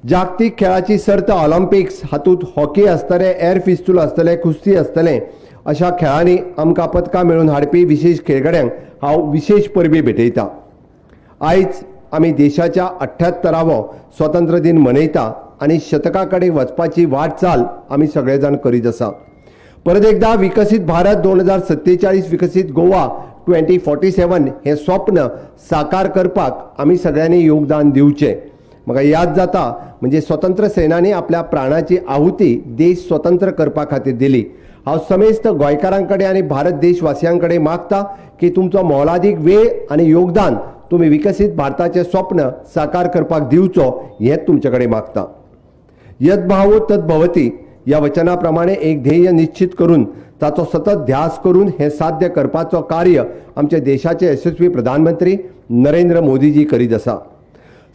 जागतिक खेळाची सर्त ऑलिम्पिक्स हातूंत हॉकी आसतले, एअर पिस्तूल आसतले, कुस्ती आसतले अशा खेळांनी आमकां पदकां मेळून हाडपी विशेष खेळगड्यांक हांव विशेष परबी भेटयता। आयज आमी देशाच्या 78वो स्वतंत्र दिन मनयता आनी शतका कडेन वचपाची वाटचाल आमी सगळे जाण करीत आसा। परत एकदा विकसीत भारत 2047 विकसीत गोवा 2047 हे स्वप्न साकार करपाक आमी सगळ्यांनी योगदान दिवचें। म्हाका याद जाता म्हणजे स्वतंत्र सेनानी आपल्या प्राणाची आहुती देश स्वतंत्र करपा खातीर दिली। हांव समेस्त गोंयकारांकडे आनी भारत देशवासियांकडे मागता की तुमचो मोलादीक वेळ आनी योगदान तुम्ही विकसीत भारताचे स्वप्न साकार करपाक दिवचो हेच तुमचे कडेन मागता। यद्भावो तद्भवती या वचनाप्रमाणे एक ध्येय निश्चित करून ताचो सतत ध्यास करून हे साध्य करपाचो कार्य आमचे देशाचे यशस्वी प्रधानमंत्री नरेंद्र मोदीजी करीत आसा।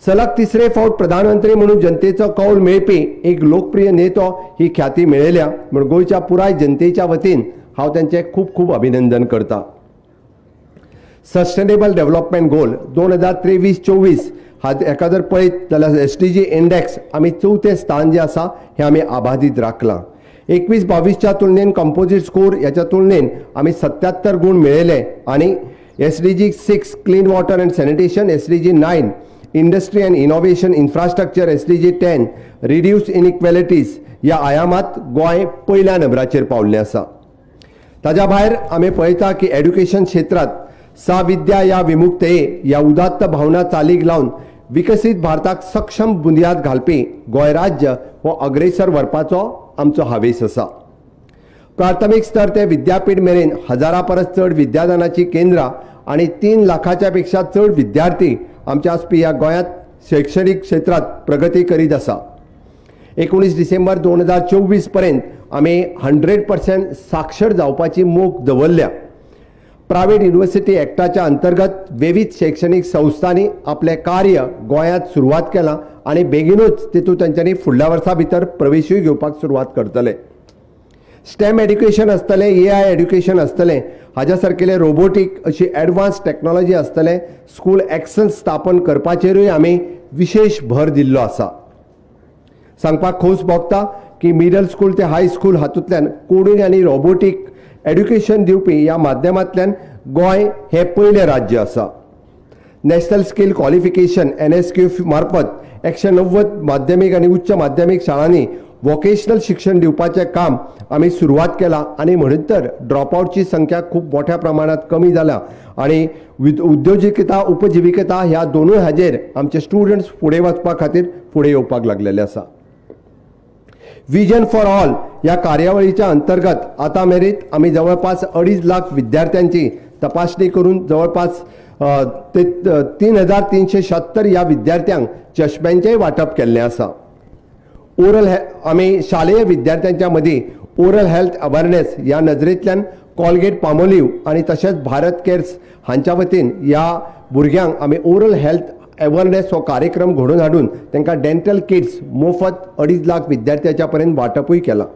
सलग तिसरे फावट प्रधानमंत्री म्हणून जनतेचो कौल मेळपी एक लोकप्रिय नेतो ही ख्याती मेळयल्या म्हूण गोंयच्या पुराय जनतेच्या वतीन हांव तांचे खूब खूब अभिनंदन करता। सस्टेनेबल डेव्हलपमेंट गोल 2023-24 हाका जर पळयत जाल्यार SDG इंडेक्स आमी 4थे स्थान जे आसा हे आमी आबादीत राखलां। 21-22च्या तुलनेन कंपोजिट स्कोर ह्याच्या तुलनेन आमी 77 गुण मेळयले आनी SDG 6 clean water and sanitation, SDG 9 industry and innovation infrastructure, SDG 10 reduce inequalities या आयामात गोंय पयल्या नंबराचेर पावल्लें आसा। ताज्या भायर आमी पळयता की एड्युकेशन क्षेत्रात साविद्या या विमुक्तये या उदात्त भावना चालीक लावन विकसीत भारताक सक्षम बुनयाद घालपी गोंय राज्य हो अग्रेसर व्हरपाचो आमचो हावेस आसा। प्राथमीक स्तर ते विद्यापीठ मेरेन 1000 परस चड विद्यादानाची केंद्रां आनी 3 लाखाच्या पेक्षा चड विद्यार्थी आमच्या आसपी ह्या गोंयांत शैक्षणीक क्षेत्रात प्रगती करीत आसा। 19 डिसेंबर 2024 पर्यंत आमी 100% साक्षर जावपाची मोख दवरल्या। प्रायव्हेट युनिव्हर्सिटी एक्टाच्या अंतर्गत विविध शैक्षणिक संस्थांनी आपले कार्य गोंयांत सुरवात केलां आनी बेगीनूच तितूंत तांच्यांनी फुडल्या वर्सा भितर प्रवेशूय घेवपाक सुरवात करतले। स्टेम एड्युकेशन आसतलें, AI एड्युकेशन आसतलें, हाज्या सारकेले रोबोटीक अशी एडवान्स टेक्नॉलॉजी आसतलें, स्कूल एक्सलन्स स्थापन करपाचेरूय आमी विशेष भर दिल्लो आसा। सांगपाक खोस भोगता की मिडल स्कूल ते हाय स्कूल हातूंतल्यान कोडिंग आनी रोबोटीक एड्युकेशन दिवपी ह्या माध्यमांतल्यान गोंय हे पयले राज्य आसा। नॅशनल स्किल क्वॉलिफिकेशन NSQ मार्फत 190 माध्यमीक आनी उच्च माध्यमीक शाळांनी वोकेशनल शिक्षण दिवपाचें काम आमी सुरवात केलां आनी म्हणून तर ड्रॉपआउटची संख्या खूब मोठ्या प्रमाणात कमी जाल्या आनी उद्योजिकता उपजिविकता ह्या दोनूय हाजेर आमचे स्टुडंट्स फुडें वचपा खातीर फुडें येवपाक लागलेले आसा। विजन फॉर ऑल या कार्यावळीच्या अंतर्गत आता मेरेन आमी जवळपास 2.5 लाख विद्यार्थ्यांची तपासणी करून जवळपास 3376 या विद्यार्थ्यांक चष्म्यांचें वाटप केल्लें आसा। आमी शालेय विद्यार्थ्यांच्या मदीं ओरल हेल्थ अवेअरनेस या नजरेंतल्यान कॉलगेट पामोलिव्ह आनी तशेंच भारत केअर्स हांच्या वतीन ह्या भुरग्यांक आमी ओरल हेल्थ अवेअरनेस हो कार्यक्रम घडोवन हाडून तांकां डेंटल किट्स मोफत 2.5 लाख विद्यार्थ्यांच्या पर्यंत वाटपूय केलां।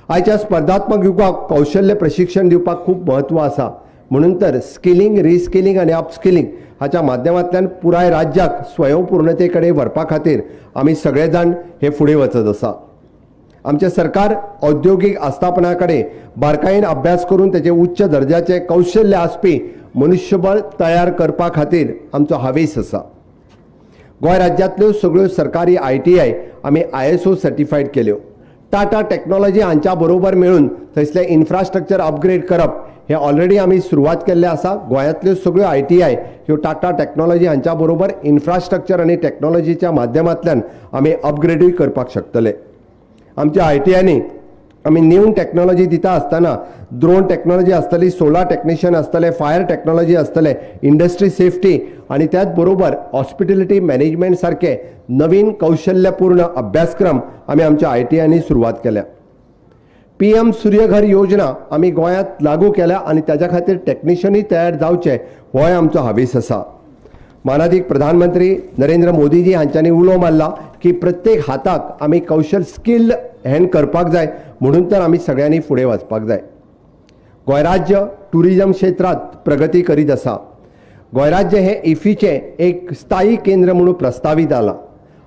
आयच्या स्पर्धात्मक युगाक कौशल्य प्रशिक्षण दिवपाक खूब महत्व आसा म्हणून तर स्किलिंग, रिस्किलिंग आनी अपस्किलिंग हाच्या माध्यमांतल्यान पुराय राज्याक स्वयंपूर्णते कडेन व्हरपा खातीर आमी सगळे जाण हे फुडें वचत आसा। आमचे सरकार औद्योगिक आस्थापना कडेन बारकायेन अभ्यास करून ताचे उच्च दर्जाचे कौशल्य आसपी मनुष्यबळ तयार करपा खातीर आमचो हावेस आसा। गोंय राज्यांतल्यो सगळ्यो सरकारी ITI आमी ISO सर्टिफायड केल्यो। टाटा टेक्नॉलॉजी हांच्या बरोबर मेळून थंयसले इन्फ्रास्ट्रक्चर अपग्रेड करप हे ऑलरेडी आमी सुरवात केल्लें आसा। गोंयांतल्यो सगळ्यो ITI ह्यो टाटा टेक्नॉलॉजी हांच्या बरोबर इन्फ्रास्ट्रक्चर आनी टेक्नॉलॉजीच्या माध्यमांतल्यान आमी अपग्रेडूय करपाक शकतले। आमच्या ITIंनी आमी न्यू टेक्नॉलॉजी दिता आसतना ड्रोन टेक्नॉलॉजी आसतली, सोलार टेक्निशियन आसतले, फायर टेक्नॉलॉजी आसतले, इंडस्ट्री सेफ्टी आनी त्याच बरोबर हॉस्पिटॅलिटी मॅनेजमेंट सारखे नवीन कौशल्यपूर्ण अभ्यासक्रम आमी आमच्या ITIंनी सुरवात केल्या। PM सूर्यघर योजना आमी गोंयांत लागू केल्या आनी ताच्या खातीर टेक्निशियनूय तयार जावचे होय आमचो हावेस आसा। मानाधीक प्रधानमंत्री नरेंद्र मोदीजी हांच्यांनी उलो मारला की प्रत्येक हाताक आमी कौशल स्किल्ड हँड करपाक जाय म्हणून तर आमी सगळ्यांनी फुडें वचपाक जाय। गोंय राज्य टुरिजम क्षेत्रात प्रगती करीत आसा। गोंय राज्य हे इफीचे एक स्थायी केंद्र म्हणून प्रस्तावित आला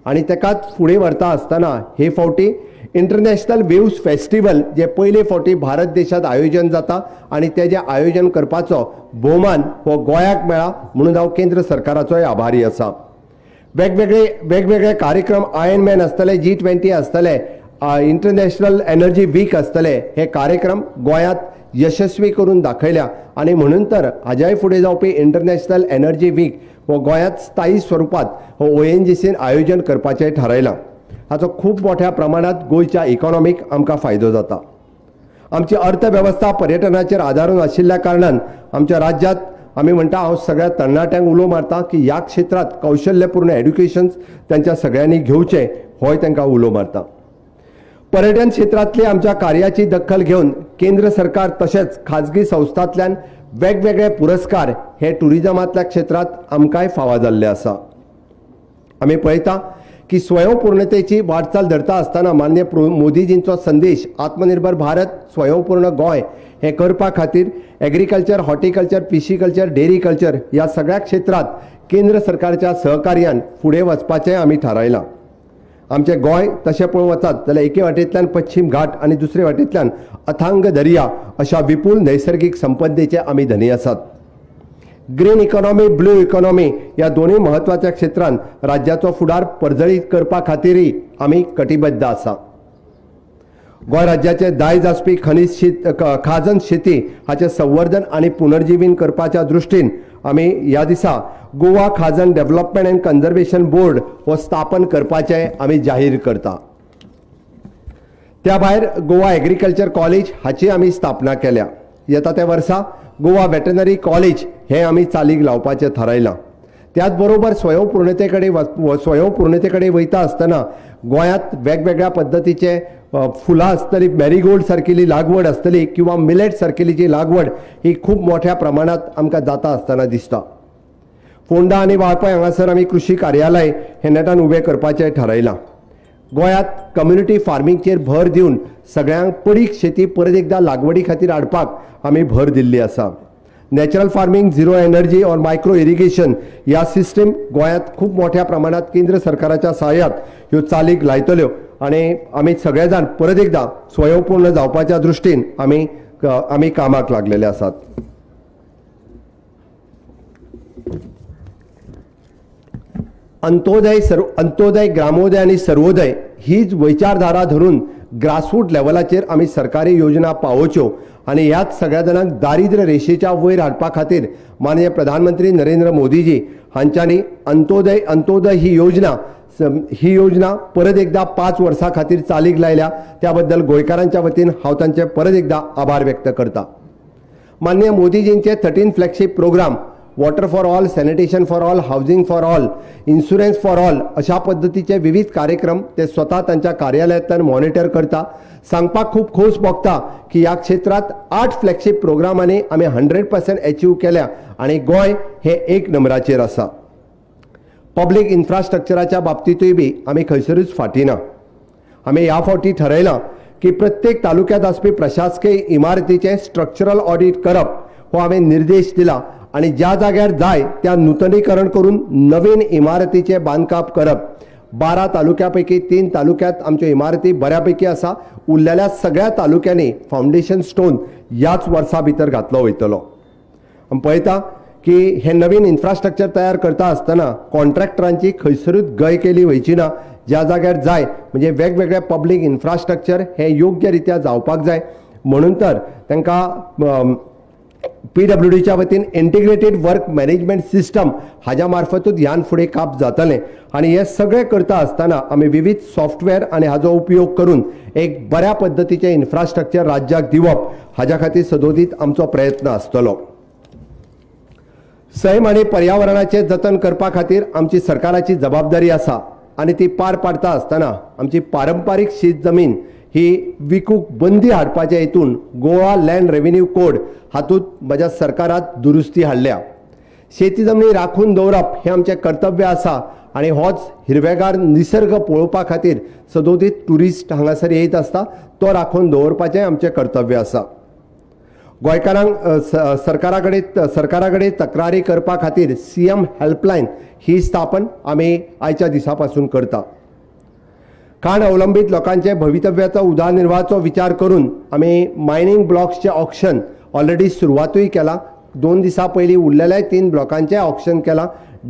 आणि तेकाच फुडें व्हरता आसतना हे फावटी इंटरनॅशनल वेव्स फेस्टिवल जे पयले फावटी भारत देशात आयोजन जाता आणि तेजे आयोजन करपाचो भोवमान हो गोंयाक मेळ्ळा म्हणून हांव केंद्र सरकाराचोय आभारी आसा. वेगवेगळे कार्यक्रम आयर्नमॅन आसतले, G20 आसतले, इंटरनॅशनल एनर्जी वीक आसतले, हे कार्यक्रम गोंयांत यशस्वी करून दाखयल्या आणि म्हणून तर हाज्याय फुडें जावपी इंटरनॅशनल एनर्जी वीक हो गोंयांत स्थायी स्वरुपात हो ONGCन आयोजन करपाचें थारायलां. हाचो खूब मोठ्या प्रमाणात गोंयच्या इकॉनॉमीक आमकां फायदो जाता. आमची अर्थवेवस्था पर्यटनाचेर आदारून आशिल्ल्या कारणान आमच्या राज्यांत आमी म्हणटा, हांव सगळ्या तरणाट्यांक उलो मारता की ह्या क्षेत्रांत कौशल्यपूर्ण एड्युकेशन तांच्या सगळ्यांनी घेवचें होय तांकां उलो मारता. पर्यटन क्षेत्रांतली आमच्या कार्याची दखल घेवन केंद्र सरकार तशेंच खाजगी संस्थांतल्यान वेगवेगळे पुरस्कार हे टुरिजमांतल्या क्षेत्रांत आमकांय फावो जाल्ले आसा. आमी पळयता की स्वयंपूर्णतेची वाटचाल धरता आसतना माननीय मोदीजींचो संदेश आत्मनिर्भर भारत, स्वयंपूर्ण गोंय हे करपा खातीर एग्रीकल्चर, हॉर्टिकल्चर, पिशिकल्चर, डेरी कल्चर ह्या सगळ्या क्षेत्रांत केंद्र सरकारच्या सहकार्यान फुडें वचपाचें आमी थारायलां. आमचें गोंय तशें पळोवंक वचत जाल्यार एके वाटेंतल्यान पश्चिम घाट आनी दुसरे वाटेंतल्यान अथांग दर्या अशा विपूल नैसर्गिक संपदेचे आमी धनी आसात. ग्रीन इकॉनॉमी, ब्लू इकॉनॉमी ह्या दोनूय महत्वाच्या क्षेत्रांत राज्याचो फुडार परजळीत करपा खातीरय आमी कटिबद्ध आसा. गोंय राज्याचे दायज आसपी खाजन शेती हाचे संवर्धन आनी पुनर्जीवीन करपाच्या दृश्टीन आमी ह्या दिसा गोवा खाजन डेव्हलपमेंट अँड कन्झर्वेशन बोर्ड हो स्थापन करपाचें आमी जाहीर करता. त्या भायर गोवा एग्रीकल्चर कॉलेज हाची आमी स्थापना केल्या. येता त्या वर्सा गोवा वेटनरी कॉलेज हे आमी चालीक लावपाचें थारायलां. त्याच बरोबर स्वयंपूर्णते कडेन वयता आसतना गोंयांत वेगवेगळ्या पद्दतीचे फुलां आसतली, मॅरीगोल्ड सारकिली लागवड आसतली किंवा मिलेट सारकिली लागवड ही खूब मोठ्या प्रमाणात आमकां जाता आसतना दिसता. फोंडा आनी वाळपय हांगासर आमी कृशी कार्यालय हे नेटान उबें करपाचें थारायलां. गोंयांत कम्युनिटी फार्मिंगचेर भर दिवन सगळ्यांक पडीक शेती परत एकदा लागवडी खातीर हाडपाक आमी भर दिल्ली आसा. नॅचरल फार्मिंग, झिरो एनर्जी और मायक्रो इरिगेशन ह्या सिस्टम गोंयांत खूब मोठ्या प्रमाणात केंद्र सरकाराच्या सहाय्यात ह्यो चालीक लायतल्यो आनी आमी सगळे जाण परत एकदा स्वयंपूर्ण जावपाच्या दृश्टीन आमी कामाक लागलेले आसात. अंत्योदय, ग्रामोदय आनी सर्वोदय हीच विचारधारा धरून ग्रासरूट लेवलाचेर आमी सरकारी योजना पावोवच्यो आनी ह्याच सगळ्या जाणांक दारिद्र्य रेशेच्या वयर हाडपा खातीर माननीय प्रधानमंत्री नरेंद्र मोदीजी हांच्यांनी अंत्योदय ही योजना परत एकदा 5 वर्सां खातीर चालीक लायल्या. त्या बद्दल गोंयकारांच्या वतीन हांव तांचे परत एकदा आभार व्यक्त करता. माननीय मोदीजींचे 13 flagship programme water for all, sanitation for all, housing for all, insurance for all अशा पद्दतीचे विविध कार्यक्रम ते स्वता तांच्या कार्यालयांतल्यान मॉनिटर करता. सांगपाक खूब खोस भोगता की ह्या क्षेत्रांत 8 फ्लॅगशीप प्रोग्रामांनी आमी 100% अचीव केल्या आनी गोंय हे 1 नंबराचेर आसा. पब्लीक इन्फ्रास्ट्रक्चराच्या बाबतींतूय बी आमी खंयसरूच फाटीं ना. आमी ह्या फावटी थारायलां की प्रत्येक तालुक्यांत आसपी प्रशासकीय इमारतीचे स्ट्रक्चरल ऑडिट करप हो आमी निर्देश दिला आणि ज्या जाग्यार जाय त्या नूतनीकरण करून नवीन इमारतीचे बांदकाम करप. 12 तालुक्यापैकी 3 तालुक्यात आमच्यो इमारती बऱ्यापैकी आसा. उरलेल्या सगळ्या तालुक्यांनी फावंडेशन स्टोन ह्याच वर्सा भितर घातलो वयतलो. आमी पळयता की हे नवीन इन्फ्रास्ट्रक्चर तयार करता आसतना कॉन्ट्रॅक्टरांची खंयसरूच गय केली वयची ना. ज्या जाग्यार जाय म्हणजे वेगवेगळे पब्लीक इन्फ्रास्ट्रक्चर हे योग्य रित्या जावपाक जाय म्हणून तर तांकां PWDच्या वतीन इंटिग्रेटेड वर्क मॅनेजमेंट सिस्टम हाज्या मार्फतूच ह्यान फुडें काम जातलें आनी हे सगळें करता आसतना आमी विविध सॉफ्टवेअर आनी हाजो उपयोग करून एक बऱ्या पद्दतीचें इन्फ्रास्ट्रक्चर राज्याक दिवप हाज्या खातीर सदोदीत आमचो प्रयत्न आसतलो. सैम आनी पर्यावरणाचें जतन करपा खातीर आमची सरकाराची जबाबदारी आसा आनी ती पार पाडटा आसतना आमची पारंपारीक शीत जमीन ही विकूंक बंदी हाडपाचे हेतून गोवा लँड रेव्हेन्यू कोड हातूंत म्हज्या सरकारात दुरुस्ती हाडल्या. शेती जमनी राखून दवरप हें आमचें कर्तव्य आसा आनी होच हिरवेगार निसर्ग पळोवपा खातीर सदोदीत ट्युरिस्ट हांगासर येयत आसता तो राखून दवरपाचें आमचें कर्तव्य आसा. गोंयकारांक सरकारा कडेन तक्रारी करपा खातीर CM हेल्पलायन ही स्थापन आमी आयच्या दिसा पासून करता. खाण अवलंबित लोकांचे भवितव्याचो उदरनिर्वाहाचो विचार करून आमी मायनिंग ब्लॉक्सचे ऑक्शन ऑलरेडी सुरवातूय केला. 2 दिसां पयलीं उरलेल्या 3 ब्लॉकांचे ऑक्शन केला.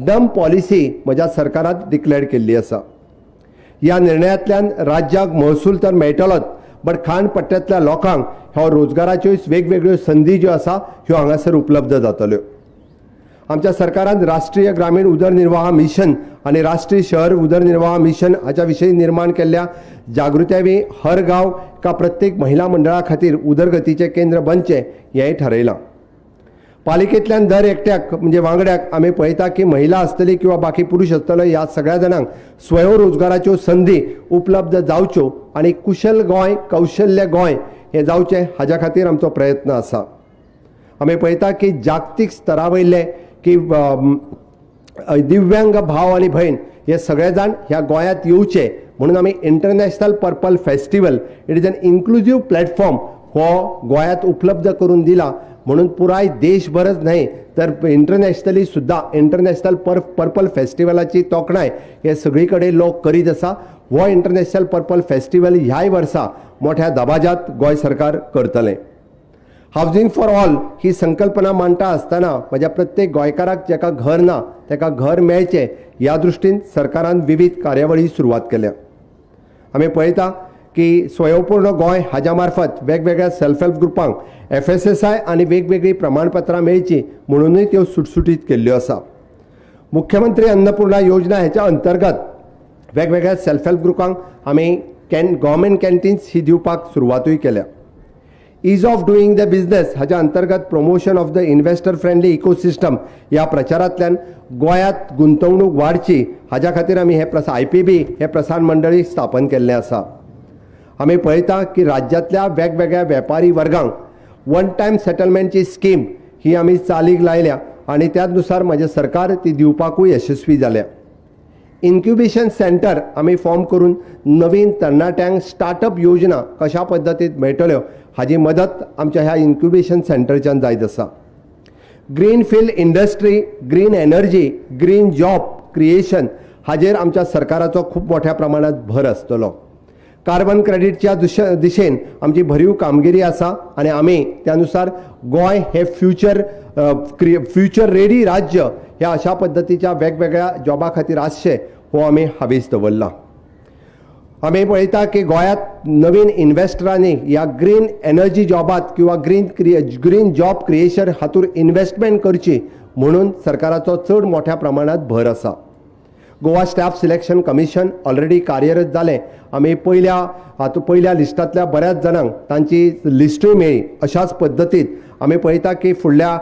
डंप पॉलिसी म्हज्या सरकारान डिक्लेअर केल्ली आसा. ह्या निर्णयांतल्यान राज्याक महसूल तर मेळटलोच, बट खाण पट्ट्यांतल्या लोकांक ह्यो रोजगाराच्यो वेगवेगळ्यो संधी ज्यो आसा ह्यो हांगासर उपलब्ध जातल्यो. आमच्या सरकारान राष्ट्रीय ग्रामीण उदरनिर्वाह मिशन आणि राष्ट्रीय शहर उदरनिर्वाह मिशन हाच्या विशयी निर्माण केल्ल्या जागृताये हर गांव का प्रत्येक महिला मंडळा खातीर उदरगतीचे केंद्र बनचे हेंय ठरयलां. पालिकेंतल्यान दर एकट्याक म्हणजे वांगड्याक आमी पळयता की महिला आसतली किंवा बाकी पुरुष आसतलो ह्या सगळ्या जाणांक स्वयंरोजगाराच्यो संधी उपलब्ध जावच्यो आणि कुशल गोंय कौशल्य गोंय हें जावचें हाज्या खातीर आमचो प्रयत्न आसा. आमी पळयता की जागतीक स्तरा वयले की दिव्यांग भाव आनी भयण हे सगळे जाण ह्या गोंयांत येवचे म्हणून आमी international purple festival it is an inclusive platform हो गोंयांत उपलब्ध करून दिला. म्हणून पुराय देशभरच न्हय तर इंटरनॅशनली सुद्धा इंटरनॅशनल पर्पल फेस्टिवलाची तोखणाय हे सगळी कडेन लोक करीत आसा. हो इंटरनॅशनल पर्पल फेस्टिवल ह्याय वर्सा मोठ्या दबाज्यात गोंय सरकार करतलें. हावजिंग फॉर ऑल ही संकल्पना मांडटा आसतना म्हज्या प्रत्येक गोंयकाराक जाका घर ना ताका घर मेळचें ह्या दृश्टीन सरकारान विविध कार्यावळी सुरवात केल्या. आमी पळयता की स्वयंपूर्ण गोंय हाज्या मार्फत वेगवेगळ्या सेल्फ हेल्प ग्रुपांक FSSI आनी वेगवेगळी प्रमाणपत्रां मेळची म्हणूनय त्यो सुटसुटीत केल्ल्यो आसा. मुख्यमंत्री अन्नपूर्णा योजना हेच्या अंतर्गत वेगवेगळ्या सेल्फ हेल्प ग्रुपांक आमी गव्हर्मेंट कॅन्टीन्स ही दिवपाक सुरवातूय केल्या. ईज ऑफ डुईंग द बिझनेस हाच्या अंतर्गत promotion of the investor friendly ecosystem ह्या प्रचारांतल्यान गोंयांत गुंतवणूक वाडची हाज्या खातीर आमी हे IPB हे प्रसार मंडळी स्थापन केल्लें आसा. आमी पळयता की राज्यांतल्या वेगवेगळ्या वेपारी वर्गांक वन टायम सेटलमेंटची स्कीम ही आमी चालीक लायल्या आनी त्यानुसार म्हजें सरकार ती दिवपाकूय यशस्वी जाल्या. इन्क्युबेशन सेंटर आमी फॉर्म करून नवीन तरणाट्यांक स्टार्टअप योजना कशा पद्दतीन मेळटल्यो हाजी मदत आमच्या ह्या इन्क्युबेशन सेंटरच्यान जायत आसा. Green field industry, green energy, green job creation हाजेर आमच्या सरकाराचो खूब मोठ्या प्रमाणात भर आसतलो. कार्बन क्रेडिटच्या दिशेन आमची भरीव कामगिरी आसा आनी आमी त्यानुसार गोंय हे फ्युचर रेडी राज्य ह्या अशा पद्दतीच्या वेगवेगळ्या जॉबा खातीर आसचे हो आमी हावेस दवरला. आमी पळयता की गोंयांत नवीन इन्व्हेस्टरांनी ह्या ग्रीन एनर्जी जॉबात किंवा ग्रीन जॉब क्रिएशन हातूंत इन्व्हेस्टमेंट करची म्हणून सरकाराचो चड मोठ्या प्रमाणात भर आसा. Goa staff selection commission already कार्यरत जालें. आमी पयल्या लिस्टांतल्या बऱ्याच जाणांक तांची लिस्टूय मेळ्ळी. अशाच पद्दतीन आमी पळयता की फुडल्या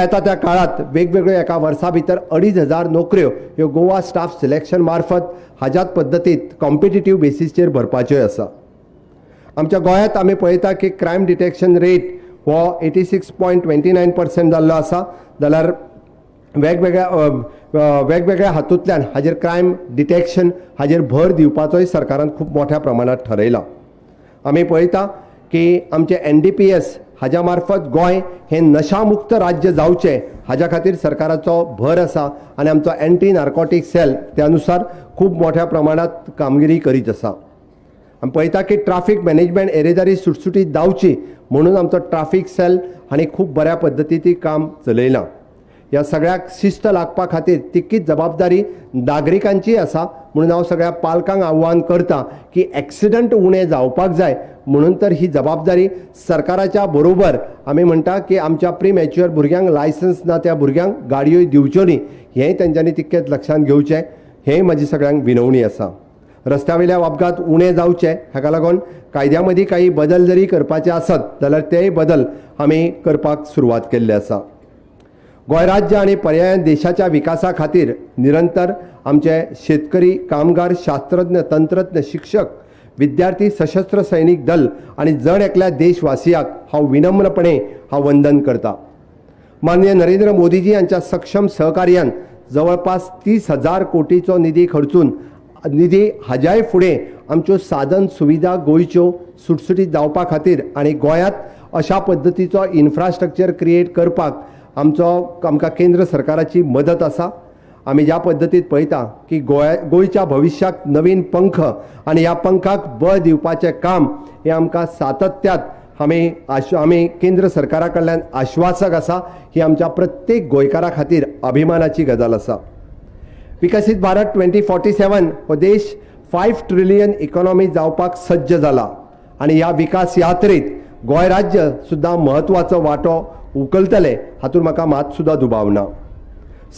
येता त्या काळात वेगवेगळ्यो एका वर्सा भितर 2,500 नोकऱ्यो ह्यो गोवा स्टाफ सिलेक्शन मार्फत हाज्याच पद्दतीत कॉम्पिटिटीव बेसिसचेर भरपाच्यो आसा. आमच्या गोंयांत आमी पळयता की क्रायम डिटेक्शन रेट हो 86.29% जाल्लो आसा. जाल्यार वेगवेगळ्या हातूंतल्यान हाजेर क्रायम डिटेक्शन हाजेर भर दिवपाचोय सरकारान खूब मोठ्या प्रमाणात ठरयला. आमी पळयता की आमचे NDPS हाज्या मार्फत गोंय हें नशामुक्त राज्य जावचें हाज्या खातीर सरकाराचो भर आसा आनी आमचो एंटी नार्कोटीक सेल त्यानुसार खूब मोठ्या प्रमाणात कामगिरी करीत आसा. आमी पळयता की ट्राफीक मॅनेजमेंट येरादारी सुटसुटीत जावची म्हणून आमचो ट्राफीक सेल हांणी खूब बऱ्या पद्दतीन काम चलयलां. ह्या सगळ्याक शिस्त लागपा खातीर तितकीच जबाबदारी नागरिकांची आसा म्हणून हांव सगळ्या पालकांक आव्हान करता की एक्सिडंट उणे जावपाक जाय म्हणून तर ही जबाबदारी सरकाराच्या बरोबर आमी म्हणटा की आमच्या प्री मॅच्युअर भुरग्यांक लायसन्स ना त्या भुरग्यांक गाडयो दिवच्यो न्ही हेंय तेंच्यांनी तितकेच लक्षांत घेवचें हेंय म्हजी सगळ्यांक विनवणी आसा. रस्त्या वयल्या अपघात उणे जावचे हाका लागून कायद्या मदीं काही बदल जरी करपाचे आसत जाल्यार तेय बदल आमी करपाक सुरवात केल्ले आसा. गोंय राज्य आनी पर्यायान देशाच्या विकासा खातीर निरंतर आमचे शेतकरी, कामगार, शास्त्रज्ञ, तंत्रज्ञ, शिक्षक, विद्यार्थी, सशस्त्र सैनिक दल आनी जण एकल्या देशवासियाक हांव विनम्रपणे वंदन करता. माननीय नरेंद्र मोदीजी यांच्या सक्षम सहकार्यान जवळपास 30,000 कोटीचो निधी खर्चून निधी हाज्याय फुडें आमच्यो साधन सुविधा गोंयच्यो सुटसुटीत जावपा खातीर आनी गोंयांत अशा पद्दतीचो इन्फ्रास्ट्रक्चर क्रिएट करपाक आमकां केंद्र सरकाराची मदत आसा. आमी ज्या पद्दतीत पळयता की गोंयच्या भविश्याक नवीन पंख आनी ह्या पंखाक बळ दिवपाचें काम हें आमकां सातत्यात आमी केंद्र सरकारा कडल्यान आश्वासक आसा ही आमच्या प्रत्येक गोंयकारा खातीर अभिमानाची गजाल आसा. विकसीत भारत 2047 हो देश 5 ट्रिलियन इकॉनॉमी जावपाक सज्ज जाला आनी ह्या विकास यात्रेत गोंय राज्य सुद्दां महत्वाचो वांटो उखलतले हातूंत म्हाका मात सुद्दां दुबाव ना.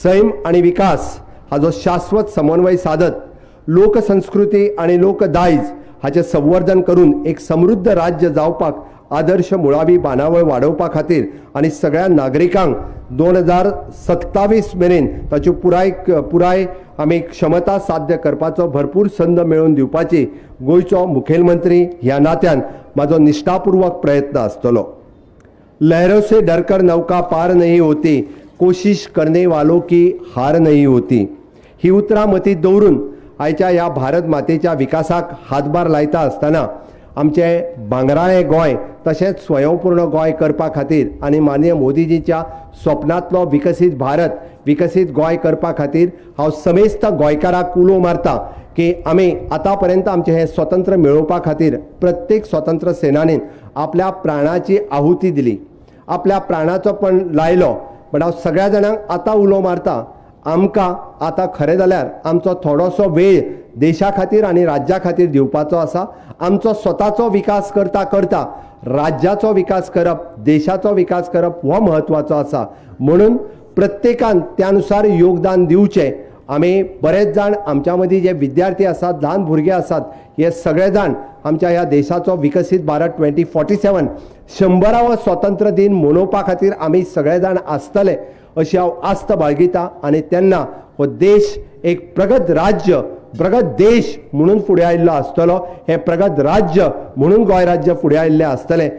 सैम आनी विकास हाचो शाश्वत समन्वय साधत लोकसंस्कृती आनी लोकदायज हाचें संवर्धन करून एक समृद्ध राज्य जावपाक आदर्श मुळावी बांदावळ वाडोवपा खातीर आनी सगळ्या नागरिकांक 2027 मेरेन ताची पुराय आमी क्षमता साध्य करपाचो भरपूर संद मेळोवन दिवपाची गोंयचो मुखेलमंत्री ह्या नात्यान म्हाजो निश्ठापूर्वक प्रयत्न आसतलो. लहरों से डरकर नौका पार नहीं होती, कोशिश करने वालों की हार नहीं होती ही उतरां मतींत दवरून आयच्या ह्या भारत मातेच्या विकासाक हातभार लायता आसतना आमचें भांगराळें गोंय तशेंच स्वयंपूर्ण गोंय करपा खातीर आनी माननीय मोदीजीच्या स्वप्नांतलो विकसीत भारत विकसीत गोंय करपा खातीर हांव समेस्त गोंयकाराक उलो मारता की आमी आतां पर्यंत आमचें हें स्वतंत्र मेळोवपा खातीर प्रत्येक स्वतंत्र सेनानीन आपल्या प्राणाची आहुती दिली, आपल्या प्राणाचो पण लायलो. पण हांव सगळ्या जाणांक आतां उलो मारता आमकां आतां खरें जाल्यार आमचो थोडोसो वेळ देशा खातीर आनी राज्या खातीर दिवपाचो आसा. आमचो स्वताचो विकास करता करता राज्याचो विकास करप देशाचो विकास करप हो म्हत्वाचो आसा. म्हणून प्रत्येकान त्यानुसार योगदान दिवचें. आमी बरेच जाण आमच्या मदीं जे विद्यार्थी आसात ल्हान भुरगे आसात हे सगळे जाण आमच्या ह्या देशाचो विकसीत भारत 2047 100वा स्वतंत्र दिन मनोवपा खातीर आमी सगळे जाण आसतले अशी हांव आस्त बाळगिता. आनी तेन्ना हो देश एक प्रगत राज्य प्रगत देश म्हणून फुडें आयिल्लो आसतलो. हे प्रगत राज्य म्हणून गोंय राज्य फुडें आयिल्लें आसतलें.